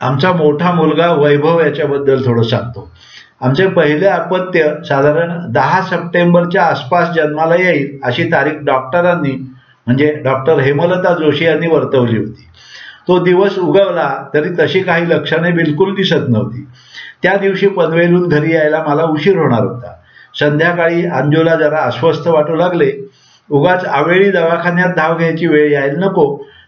आमचा मोठा मुलगा वैभव याच्याबद्दल थोडं सांगतो. आमचे पहिले अपत्य साधारण 10 सप्टेंबरच्या आसपास जन्माला येईल अशी तारीख डॉक्टरांनी म्हणजे डॉक्टर हेमलता जोशी यांनी वर्तवली होती. तो दिवस उगवला तरी तशी काही लक्षणे बिलकुल दिसत नव्हती. त्या दिवशी पनवेलहून घरी यायला मला उशीर होणार होता. संध्याकाळी अंजूला जरा अस्वस्थ वाटू लागले. उगाच आवेळी दवाखान्यात धाव घ्यायची वेळ यायला नको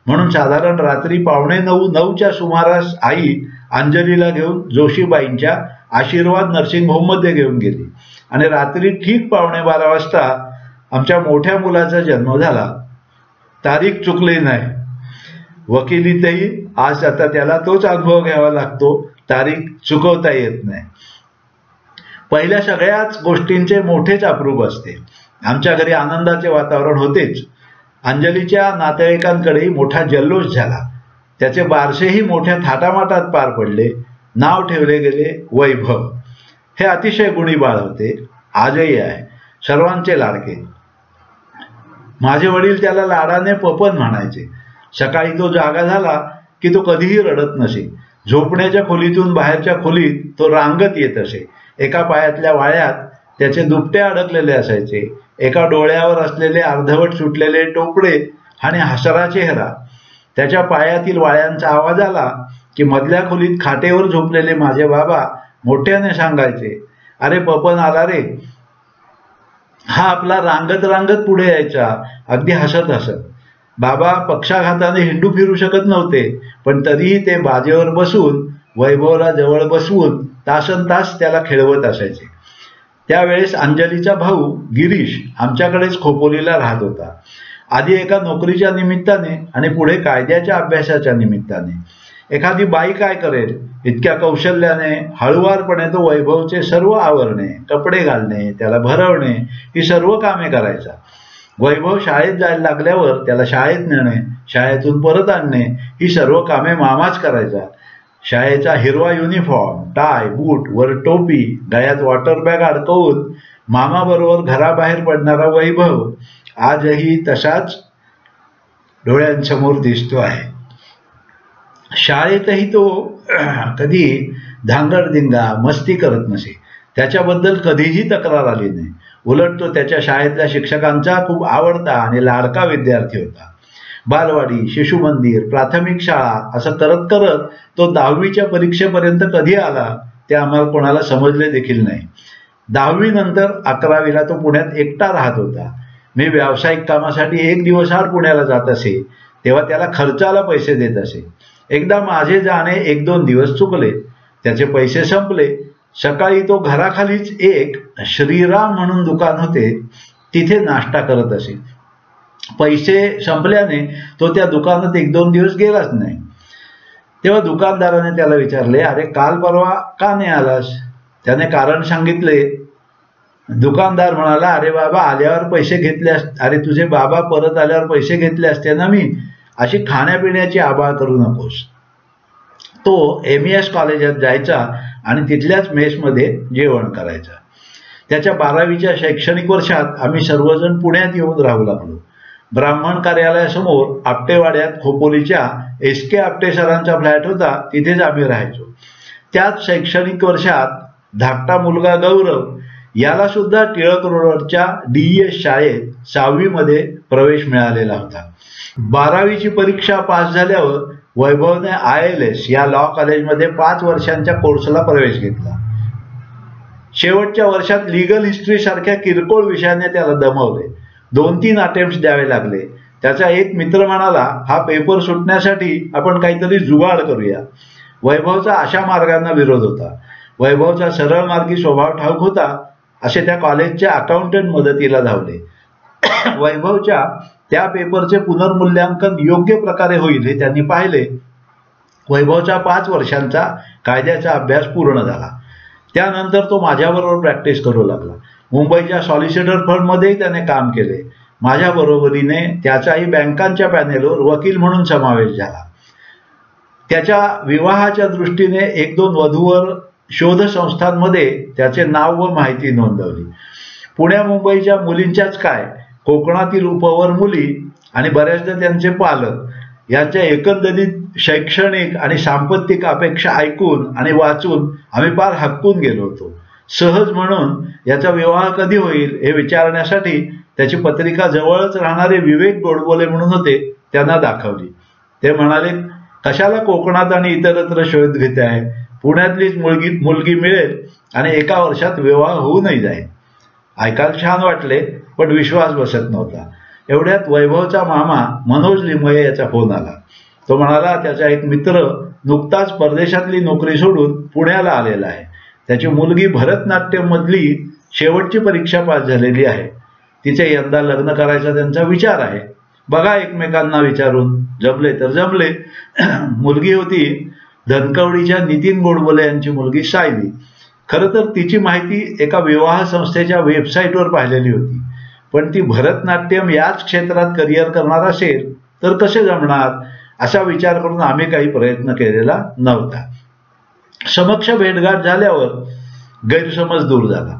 म्हणून साधारण रात्री 8:45-9च्या सुमारास आई अंजलीला घेऊन जोशीबाईंच्या आशीर्वाद नर्सिंग होममध्ये घेऊन गेली आणि रात्री ठीक 11:15 वाजता आमच्या मोठ्या मुलाचा जन्म झाला. तारीख चुकली नाही. वकिलीतही आज आता त्याला तोच अनुभव घ्यावा लागतो. तारीख चुकवता येत नाही. पहिल्या सगळ्याच गोष्टींचे मोठेच अप्रूप असते. आमच्या घरी आनंदाचे वातावरण होतेच. अंजलीच्या नातेवाईकांकडेही मोठा जल्लोष झाला. त्याचे बारसेही मोठ्या थाटामाटात पार पडले. नाव ठेवले गेले वैभव. हे अतिशय गुणी बाळ होते. आजही आहे. सर्वांचे लाडके. माझे वडील त्याला लाडाने पपन म्हणायचे. सकाळी तो जागा झाला की तो कधीही रडत नसे. झोपण्याच्या खोलीतून बाहेरच्या खोलीत तो रांगत येत असे. एका पायातल्या वाळ्यात त्याचे दुपटे अडकलेले असायचे. एका डोळ्यावर असलेले अर्धवट सुटलेले टोपडे आणि हसरा चेहरा. त्याच्या पायातील वाळ्यांचा आवाज आला की मधल्या खोलीत खाटेवर झोपलेले माझे बाबा मोठ्याने सांगायचे, अरे पपन आला रे. हा आपला रांगत रांगत पुढे यायचा, अगदी हसत हसत. बाबा पक्षाघाताने हिंडू फिरू शकत नव्हते, पण तरीही ते बाजेवर बसून वैभवला जवळ बसवून तासनतास त्याला खेळवत असायचे. त्यावेळेस अंजलीचा भाऊ गिरीश आमच्याकडेच खोपोलीला राहत होता. आधी एका नोकरीच्या निमित्ताने आणि पुढे कायद्याच्या अभ्यासाच्या निमित्ताने. एखादी बाई काय करेल इतक्या कौशल्याने हळुवारपणे तो वैभवचे सर्व आवरणे, कपडे घालणे, त्याला भरवणे ही सर्व कामे करायचा. वैभव शाळेत जायला लागल्यावर त्याला शाळेत नेणे, शाळेतून परत आणणे ही सर्व कामे मामाच करायचा. शाळेचा हिरवा युनिफॉर्म, टाय, बूट, वर टोपी, गळ्यात वॉटर बॅग अडकवून मामाबरोबर घराबाहेर पडणारा वैभव आजही तसाच डोळ्यांसमोर दिसतो आहे. शाळेतही तो कधी धांगडधिंगा मस्ती करत नसे. त्याच्याबद्दल कधीही तक्रार आली नाही. उलट तो त्याच्या शाळेतल्या शिक्षकांचा खूप आवडता आणि लाडका विद्यार्थी होता. बालवाडी, शिशु मंदिर, प्राथमिक शाळा असं करत करत तो 10वीच्या परीक्षेपर्यंत कधी आला ते आम्हाला कोणाला समजले देखील नाही. 10वी नंतर 11वीला तो पुण्यात एकटा राहत होता. मी व्यावसायिक कामासाठी एक दिवस आड पुण्याला जात असे तेव्हा त्याला खर्चाला पैसे देत असे. एकदा माझे जाणे 1-2 दिवस चुकले. त्याचे पैसे संपले. सकाळी तो घराखालीच एक श्रीराम म्हणून दुकान होते, तिथे नाश्ता करत असे. पैसे संपल्याने तो त्या दुकानात 1-2 दिवस गेलाच नाही. तेव्हा दुकानदाराने त्याला विचारले, अरे काल परवा का नाही आलास? त्याने कारण सांगितले. दुकानदार म्हणाला, अरे बाबा आल्यावर पैसे घेतले अरे तुझे बाबा परत आल्यावर पैसे घेतले असते ना मी. अशी खाण्यापिण्याची आबाळ करू नकोस. तो MES कॉलेजात जायचा आणि तिथल्याच मेसमध्ये जेवण करायचा. त्याच्या 12वीच्या शैक्षणिक वर्षात आम्ही सर्वजण पुण्यात येऊन राहू लागलो. ब्राह्मण कार्यालयासमोर आपटेवाड्यात खोपोलीच्या SK आपटे सरांचा फ्लॅट होता, तिथेच आम्ही राहायचो. त्याच शैक्षणिक वर्षात धाकटा मुलगा गौरव याला सुद्धा टिळक रोडवरच्या DES शाळेत 6वी मध्ये प्रवेश मिळालेला होता. 12वीची परीक्षा पास झाल्यावर वैभवने ILS या लॉ कॉलेजमध्ये 5 वर्षांच्या कोर्सला प्रवेश घेतला. शेवटच्या वर्षात लीगल हिस्ट्री सारख्या किरकोळ विषयाने त्याला दमवले. 2-3 अटेम्प्ट्स द्यावे लागले. त्याचा एक मित्र म्हणाला, हा पेपर सुटण्यासाठी आपण काहीतरी जुगाड करूया. वैभवचा अशा मार्गांना विरोध होता. वैभवचा सरळ मार्गी स्वभाव ठाऊक होता असे त्या कॉलेजच्या अकाउंटंट मदतीला धावले. वैभवच्या त्या पेपरचे पुनर्मूल्यांकन योग्य प्रकारे होईल हे त्यांनी पाहिले. वैभवचा 5 वर्षांचा कायद्याचा अभ्यास पूर्ण झाला. त्यानंतर तो माझ्याबरोबर प्रॅक्टिस करू लागला. मुंबईच्या सॉलिसिटर फर्ममध्येही त्याने काम केले. माझ्या बरोबरीने त्याचाही बँकांच्या पॅनेलवर वकील म्हणून समावेश झाला. त्याच्या विवाहाच्या दृष्टीने 1-2 वधूवर शोध संस्थांमध्ये त्याचे नाव व माहिती नोंदवली. पुण्या मुंबईच्या मुलींच्याच काय, कोकणातील उपवर मुली आणि बऱ्याचदा त्यांचे पालक यांच्या एकंदरीत शैक्षणिक आणि सांपत्तिक अपेक्षा ऐकून आणि वाचून आम्ही फार हक्कून गेलो होतो. सहज म्हणून याचा विवाह कधी होईल हे विचारण्यासाठी त्याची पत्रिका जवळच राहणारे विवेक गोडबोले म्हणून होते, त्यांना दाखवली. ते म्हणाले, कशाला कोकणात आणि इतरत्र शोध घेते आहे, पुण्यातलीच मुलगी मिळेल आणि एका वर्षात विवाह होऊनही जाईल. ऐकायला छान वाटले, पण विश्वास बसत नव्हता. एवढ्यात वैभवचा मामा मनोज लिमये याचा फोन आला. तो म्हणाला, त्याचा एक मित्र नुकताच परदेशातली नोकरी सोडून पुण्याला आलेला आहे. त्याची मुलगी भरतनाट्यम मधली शेवटची परीक्षा पास झालेली आहे. तिचे यंदा लग्न करायचा त्यांचा विचार आहे. बघा एकमेकांना विचारून, जमले तर जमले. मुलगी होती धनकवडीच्या नितीन गोडबोले यांची मुलगी सायली. खरं तर तिची माहिती एका विवाह संस्थेच्या वेबसाईटवर पाहिलेली होती, पण ती भरतनाट्यम याच क्षेत्रात करिअर करणार असेल तर कसे जमणार असा विचार करून आम्ही काही प्रयत्न केलेला नव्हता. समक्ष भेटगाठ झाल्यावर गैरसमज दूर झाला.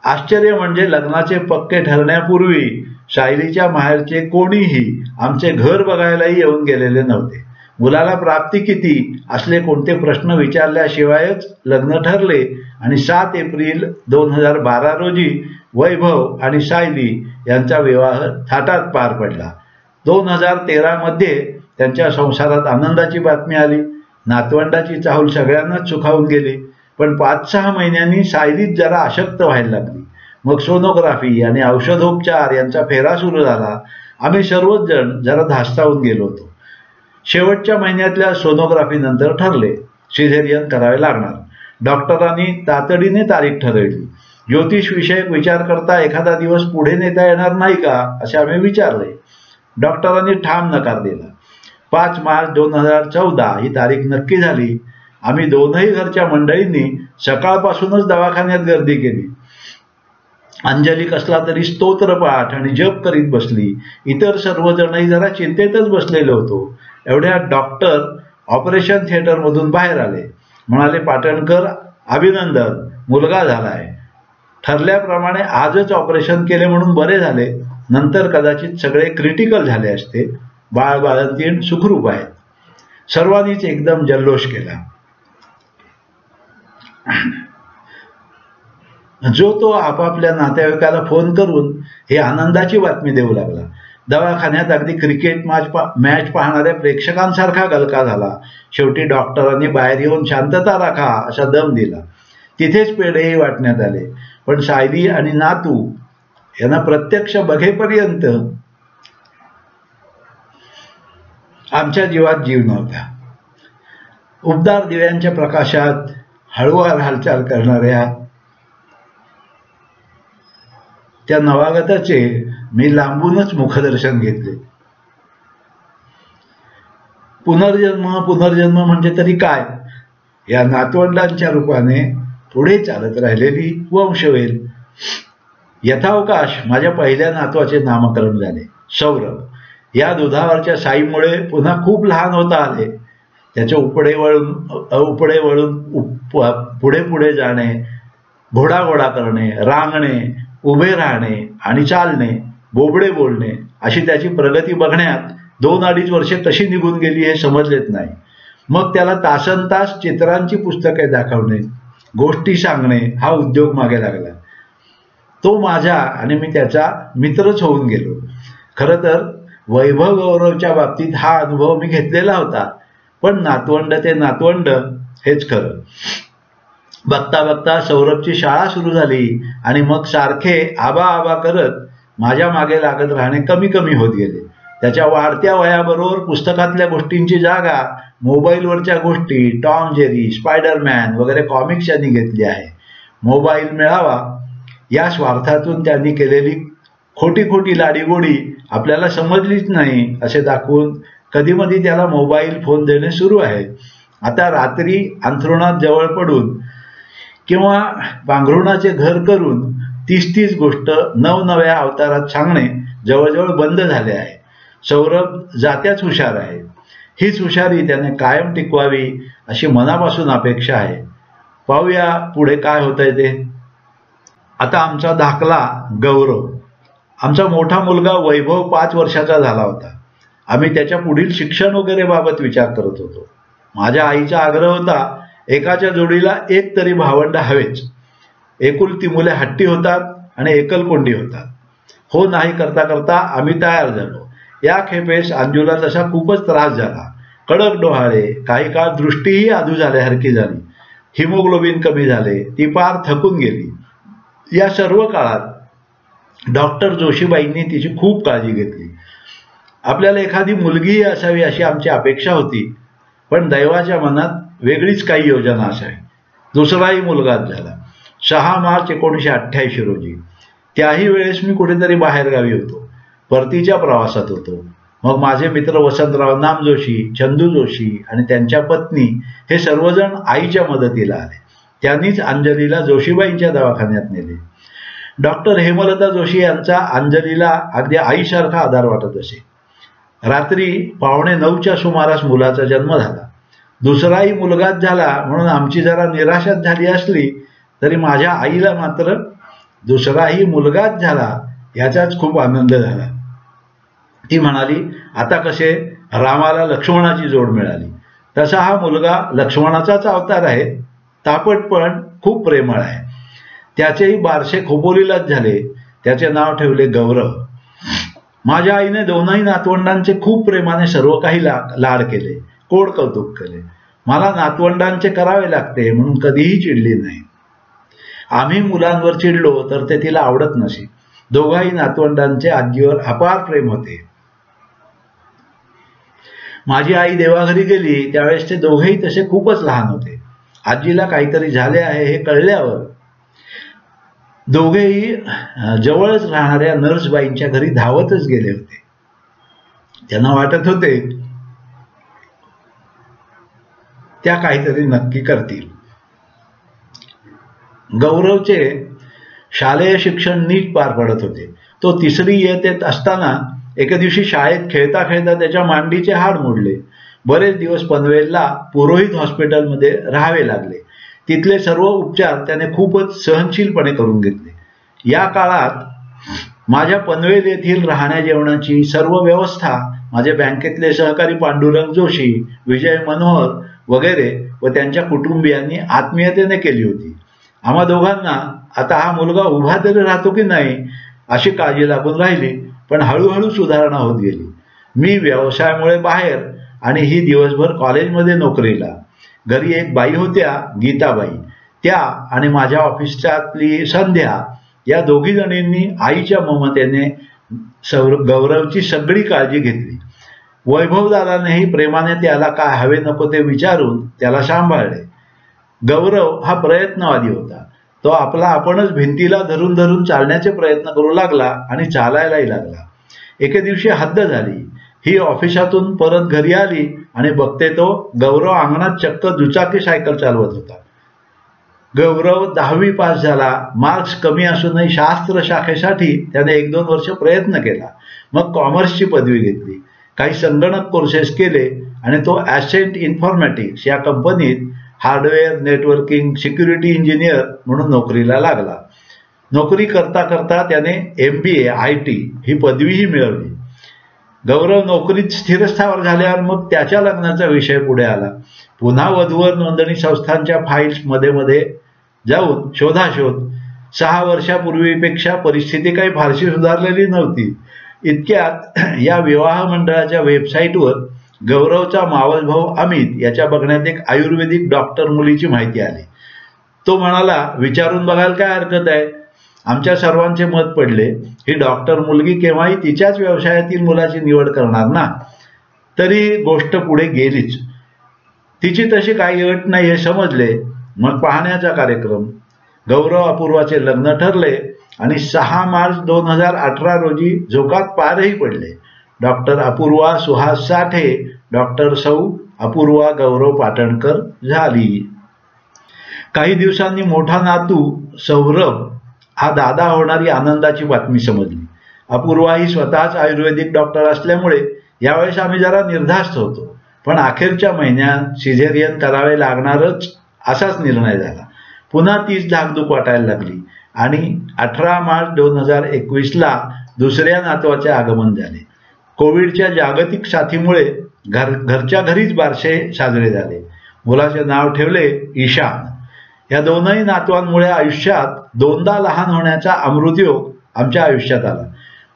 आश्चर्य म्हणजे लग्नाचे पक्के ठरण्यापूर्वी सायलीच्या माहेरचे कोणीही आमचे घर बघायलाही येऊन गेलेले नव्हते. मुलाला प्राप्ती किती असले कोणते प्रश्न विचारल्याशिवायच लग्न ठरले आणि 7 एप्रिल 2012 रोजी वैभव आणि सायली यांचा विवाह थाटात पार पडला. 2013 मध्ये त्यांच्या संसारात आनंदाची बातमी आली. नातवंडाची चाहूल सगळ्यांनाच सुखावून गेली, पण 5-6 महिन्यांनी सायलीच जरा अशक्त व्हायला लागली. मग सोनोग्राफी आणि औषधोपचार यांचा फेरा सुरू झाला. आम्ही सर्वच जण जरा धास्तावून गेलो होतो. शेवटच्या महिन्यातल्या सोनोग्राफी नंतर ठरले, सिझेरियन करावे लागणार. डॉक्टरांनी तातडीने तारीख ठरवली. ज्योतिष विषयक विचार करता एखादा दिवस पुढे नेता येणार नाही का असे आम्ही विचारले. डॉक्टरांनी ठाम नकार दिला. 5 मार्च 2014 ही तारीख नक्की झाली. आम्ही दोनही घरच्या मंडळींनी सकाळपासूनच दवाखान्यात गर्दी केली. अंजली कसला तरी स्तोत्रपाठ आणि जप करीत बसली. इतर सर्वजणही जरा चिंतेतच बसलेले होतो. एवढ्यात डॉक्टर ऑपरेशन थिएटरमधून बाहेर आले. म्हणाले, पाटणकर, अभिनंदन, मुलगा झालाय. ठरल्याप्रमाणे आजच ऑपरेशन केले म्हणून बरे झाले. नंतर कदाचित सगळे क्रिटिकल झाले असते. बाळंतीण सुखरूप आहेत. सर्वांनीच एकदम जल्लोष केला. जो तो आपापल्या नातेवाईकाला फोन करून ही आनंदाची बातमी देऊ लागला. दवाखान्यात अगदी क्रिकेट मॅच पाहणाऱ्या प्रेक्षकांसारखा गलका झाला. शेवटी डॉक्टरांनी बाहेर येऊन शांतता राखा असा दम दिला. तिथेच पेढेही वाटण्यात आले. पण सायली आणि नातू यांना प्रत्यक्ष बघेपर्यंत आमच्या जीवात जीव नव्हता. उबदार दिव्यांच्या प्रकाशात हळूवार हालचाल करणाऱ्या त्या नवागताचे मी लांबूनच मुखदर्शन घेतले. पुनर्जन्म म्हणजे तरी काय, या नातवंडांच्या रूपाने पुढे चालत राहिलेली वंशवेल. यथावकाश माझ्या पहिल्या नातवाचे नामकरण झाले, सौरभ. या दुधावरच्या साईमुळे पुन्हा खूप लहान होता आले. त्याचे उपडे वळून पुढे पुढे जाणे, घोडाघोडा करणे, रांगणे, उभे राहणे आणि चालणे, बोबडे बोलणे अशी त्याची प्रगती बघण्यात 2-2.5 वर्षे कशी निघून गेली हे समजलेच नाही. मग त्याला तासनतास चित्रांची पुस्तके दाखवणे, गोष्टी सांगणे हा उद्योग मागे लागला. तो माझा आणि मी त्याचा मित्रच होऊन गेलो. खरं तर वैभव गौरवच्या बाबतीत हा अनुभव मी घेतलेला होता, पण नातवंड ते नातवंड हेच खरं. बघता बघता सौरभची शाळा सुरू झाली आणि मग सारखे आबा आबा करत माझ्या मागे लागत राहणे कमी कमी होत गेले. त्याच्या वाढत्या वयाबरोबर पुस्तकातल्या गोष्टींची जागा मोबाईलवरच्या गोष्टी, टॉम जेरी, स्पायडरमॅन वगैरे कॉमिक्स यांनी घेतली आहे. मोबाईल मिळावा या स्वार्थातून त्यांनी केलेली खोटी खोटी लाडीगोडी आपल्याला समजलीच नाही असे दाखवून कधीमधी त्याला मोबाईल फोन देणे सुरू आहे. आता रात्री अंथरुणात जवळ पडून किंवा पांघरुणाचे घर करून 30 गोष्ट नवनव्या अवतारात सांगणे जवळजवळ बंद झाले आहे. सौरभ जात्याच हुशार आहे. हीच हुशारी त्याने कायम टिकवावी अशी मनापासून अपेक्षा आहे. पाहूया पुढे काय होतंय ते. आता आमचा धाकला गौरव. आमचा मोठा मुलगा वैभव 5 वर्षाचा झाला होता. आम्ही त्याच्या पुढील शिक्षण वगैरे बाबत विचार करत होतो. माझ्या आईचा आग्रह होता, एकाच्या जोडीला एक तरी भावंड हवेच. एकुलती मुले हट्टी होतात आणि एकलकोंडी होतात. हो नाही करता करता आम्ही तयार झालो. या खेपेस अंजूला तसा खूपच त्रास झाला. कडक डोहाळे, काही काळ दृष्टीही आधू झाल्यासारखी झाली. हिमोग्लोबिन कमी झाले. ती पार थकून गेली. या सर्व काळात डॉक्टर जोशीबाईंनी तिची खूप काळजी घेतली. आपल्याला एखादी मुलगीही असावी अशी आमची अपेक्षा होती, पण दैवाच्या मनात वेगळीच काही योजना असावी. दुसराही मुलगाच झाला. 6 मार्च 1988 रोजी. त्याही वेळेस मी कुठेतरी बाहेरगावी होतो. परतीच्या प्रवासात होतो. मग माझे मित्र वसंतराव नामजोशी, चंदू जोशी आणि त्यांच्या पत्नी हे सर्वजण आईच्या मदतीला आले. त्यांनीच अंजलीला जोशीबाईंच्या दवाखान्यात नेले. डॉक्टर हेमलता जोशी यांचा अंजलीला अगदी आईसारखा आधार वाटत असे. रात्री 8:45च्या सुमारास मुलाचा जन्म झाला. दुसराही मुलगाच झाला म्हणून आमची जरा निराशाच झाली असली तरी माझ्या आईला मात्र दुसराही मुलगाच झाला याचाच खूप आनंद झाला. ती म्हणाली, आता कसे रामाला लक्ष्मणाची जोड मिळाली तसा हा मुलगा लक्ष्मणाचाच अवतार आहे. तापट पण खूप प्रेमळ आहे. त्याचेही बारसे खोपोलीलाच झाले. त्याचे नाव ठेवले गौरव. माझ्या आईने दोनही नातवंडांचे खूप प्रेमाने सर्व काही लाड केले, कोड कौतुक केले. मला नातवंडांचे करावे लागते म्हणून कधीही चिडली नाही. आम्ही मुलांवर चिडलो तर ते तिला आवडत नसे. दोघाही नातवंडांचे आजीवर अपार प्रेम होते. माझी आई देवाघरी गेली त्यावेळेस ते दोघेही तसे खूपच लहान होते. आजीला काहीतरी झाले आहे हे कळल्यावर दोघेही जवळच राहणाऱ्या नर्सबाईंच्या घरी धावतच गेले होते. त्यांना वाटत होते त्या काहीतरी नक्की करतील. गौरवचे शालेय शिक्षण नीट पार पडत होते. तो 3री इयत्तेत असताना एके दिवशी शाळेत खेळता खेळता त्याच्या मांडीचे हाड मोडले. बरेच दिवस पनवेलला पुरोहित हॉस्पिटलमध्ये राहावे लागले. तिथले सर्व उपचार त्याने खूपच सहनशीलपणे करून घेतले. या काळात माझ्या पनवेल येथील राहण्या जेवणाची सर्व व्यवस्था माझे बँकेतले सहकारी पांडुरंग जोशी, विजय मनोहर वगैरे व त्यांच्या कुटुंबियांनी आत्मीयतेने केली होती. आम्हा दोघांना आता हा मुलगा उभा तरी राहतो की नाही अशी काळजी लागून राहिली, पण हळूहळू सुधारणा होत गेली. मी व्यवसायामुळे बाहेर आणि ही दिवसभर कॉलेजमध्ये नोकरीला. घरी एक बाई होत्या, गीताबाई. त्या आणि माझ्या ऑफिसच्यातली संध्या या दोघी जणींनी आईच्या ममतेने गौरवची सगळी काळजी घेतली. वैभवदादानेही प्रेमाने त्याला काय हवे नको ते विचारून त्याला सांभाळले. गौरव हा प्रयत्नवादी होता. तो आपला आपणच भिंतीला धरून धरून चालण्याचे प्रयत्न करू लागला आणि चालायलाही लागला. एके दिवशी हद्द झाली. ही ऑफिसातून परत घरी आली आणि बघते तो गौरव अंगणात चक्क दुचाकी सायकल चालवत होता. गौरव 10वी पास झाला. मार्क्स कमी असूनही शास्त्र शाखेसाठी त्याने 1-2 वर्ष प्रयत्न केला. मग कॉमर्सची पदवी घेतली. काही संगणक कोर्सेस केले आणि तो ॲसेंट इन्फॉर्मॅटिक्स या कंपनीत हार्डवेअर, नेटवर्किंग, सिक्युरिटी इंजिनियर म्हणून नोकरीला लागला. नोकरी करता करता त्याने MBA IT ही पदवीही मिळवली. गौरव नोकरीत स्थिरस्थावर झाल्यावर मग त्याच्या लग्नाचा विषय पुढे आला. पुन्हा वधूवर नोंदणी संस्थांच्या फाईल्स मध्ये जाऊन शोधाशोध. 6 वर्षापूर्वीपेक्षा परिस्थिती काही फारशी सुधारलेली नव्हती. इतक्यात या विवाह मंडळाच्या वेबसाईटवर गौरवचा मावस भाऊ अमित याच्या बघण्यात एक आयुर्वेदिक डॉक्टर मुलीची माहिती आली. तो म्हणाला, विचारून बघायला काय हरकत आहे. आमच्या सर्वांचे मत पडले, ही डॉक्टर मुलगी केव्हाही तिच्याच व्यवसायातील मुलाची निवड करणार ना. तरी गोष्ट पुढे गेलीच. तिची तशी काही अट नाही हे समजले. मग पाहण्याचा कार्यक्रम. गौरव अपूर्वाचे लग्न ठरले आणि 6 मार्च 2018 रोजी झोकात पारही पडले. डॉक्टर अपूर्वा सुहास साठे, डॉक्टर सौ अपूर्वा गौरव पाटणकर झाली. काही दिवसांनी मोठा नातू सौरभ हा दादा होणारी आनंदाची बातमी समजली. अपूर्वा ही स्वतःच आयुर्वेदिक डॉक्टर असल्यामुळे यावेळेस आम्ही जरा निर्धास्त होतो. पण अखेरच्या महिन्यात सिझेरियन करावे लागणारच असाच निर्णय झाला. पुन्हा तीच धाकधूक वाटायला लागली आणि 18 मार्च 2021ला दुसऱ्या नातवाचे आगमन झाले. कोविडच्या जागतिक साथीमुळे घरच्या घरीच बारसे साजरे झाले. मुलाचे नाव ठेवले ईशान. या दोनही नातवांमुळे आयुष्यात दोनदा लहान होण्याचा अमृतयोग आमच्या आयुष्यात आला.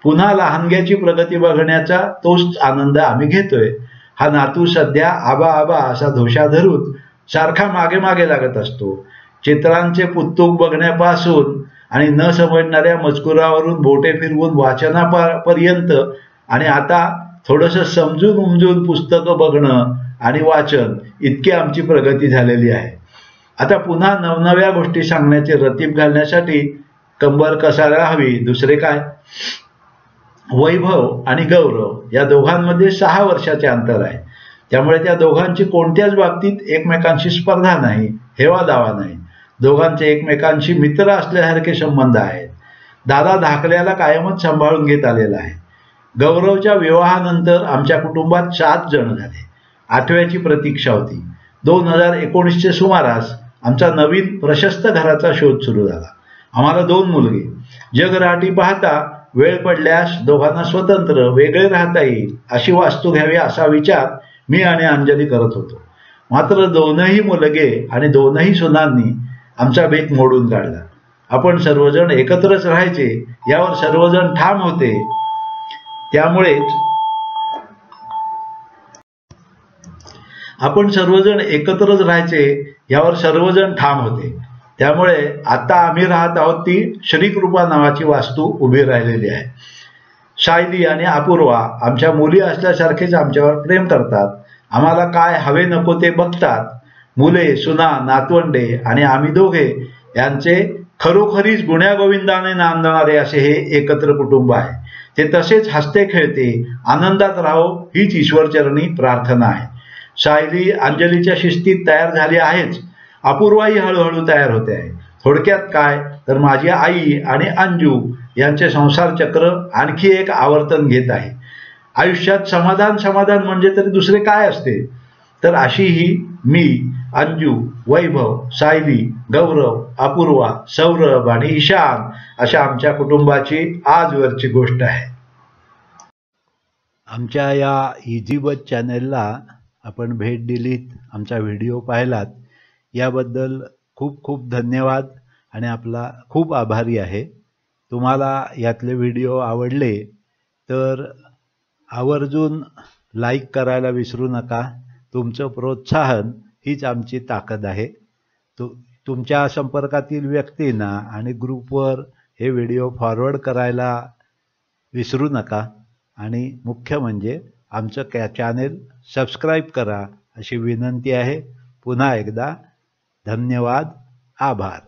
पुन्हा लहानग्याची प्रगती बघण्याचा तोच आनंद आम्ही घेतोय. हा नातू सध्या आबा आबा असा धोशा धरून सारखा मागे मागे लागत असतो. चित्रांचे पुस्तक बघण्यापासून आणि न समजणाऱ्या मजकुरावरून बोटे फिरवून वाचनापर्यंत आणि आता थोडंसं समजून उमजून पुस्तकं बघणं आणि वाचन इतकी आमची प्रगती झालेली आहे. आता पुन्हा नवनव्या गोष्टी सांगण्याचे रतीब घालण्यासाठी कंबर कसायला हवी. दुसरे काय? वैभव आणि गौरव या दोघांमध्ये 6 वर्षाचे अंतर आहे. त्यामुळे त्या दोघांची कोणत्याच बाबतीत एकमेकांशी स्पर्धा नाही, हेवा दावा नाही. दोघांचे एकमेकांशी मित्र असल्यासारखे संबंध आहेत. दादा धाकल्याला कायमच सांभाळून घेत आलेला आहे. गौरवच्या विवाहानंतर आमच्या कुटुंबात 7 जण झाले. 8व्याची प्रतीक्षा होती. 2019चे सुमारास आमचा नवीन प्रशस्त घराचा शोध सुरू झाला. आम्हाला 2 मुलगे. जगराटी पाहता वेळ पडल्यास दोघांना स्वतंत्र वेगळे राहता येईल अशी वास्तू घ्यावी असा विचार मी आणि अंजली करत होतो. मात्र 2ही मुलगे आणि 2ही सुनांनी आमचा बेत मोडून काढला. आपण सर्वजण एकत्रच राहायचे यावर सर्वजण ठाम होते. त्यामुळे आता आम्ही राहत आहोत ती श्रीकृपा नावाची वास्तू उभी राहिलेली आहे. सायली आणि अपूर्वा आमच्या मुली असल्यासारखेच आमच्यावर प्रेम करतात. आम्हाला काय हवे नको ते बघतात. मुले, सुना, नातवंडे आणि आम्ही दोघे यांचे खरोखरीच गुण्यागोविंदाने नांदणारे असे हे एकत्र कुटुंब आहे. ते तसेच हसते खेळते आनंदात राहो हीच ईश्वरचरणी प्रार्थना आहे. सायली अंजलीच्या शिस्तीत तयार झाली आहेच. अपूर्वाही हळूहळू तयार होते आहे. थोडक्यात काय तर माझी आई आणि अंजू यांचे संसार चक्र आणखी एक आवर्तन घेत आहे. आयुष्यात समाधान समाधान म्हणजे तरी दुसरे काय असते? तर अशी ही मी, अंजू, वैभव, सायली, गौरव, अपूर्वा, सौरभ आणि ईशान अशा आमच्या कुटुंबाची आजवरची गोष्ट आहे. आमच्या या इझीबज चॅनलला आपण भेट दिलीत, आमचा व्हिडिओ पाहिलात याबद्दल खूप खूप धन्यवाद आणि आपला खूप आभारी आहे. तुम्हाला यातले व्हिडिओ आवडले तर आवर्जून लाईक करायला विसरू नका. तुमचं प्रोत्साहन हीच आमची ताकद आहे. तुमच्या संपर्कातील व्यक्तींना आणि ग्रुपवर हे व्हिडिओ फॉरवर्ड करायला विसरू नका. आणि मुख्य म्हणजे आमचं चॅनेल सबस्क्राईब करा अशी विनंती आहे. पुन्हा एकदा धन्यवाद, आभार.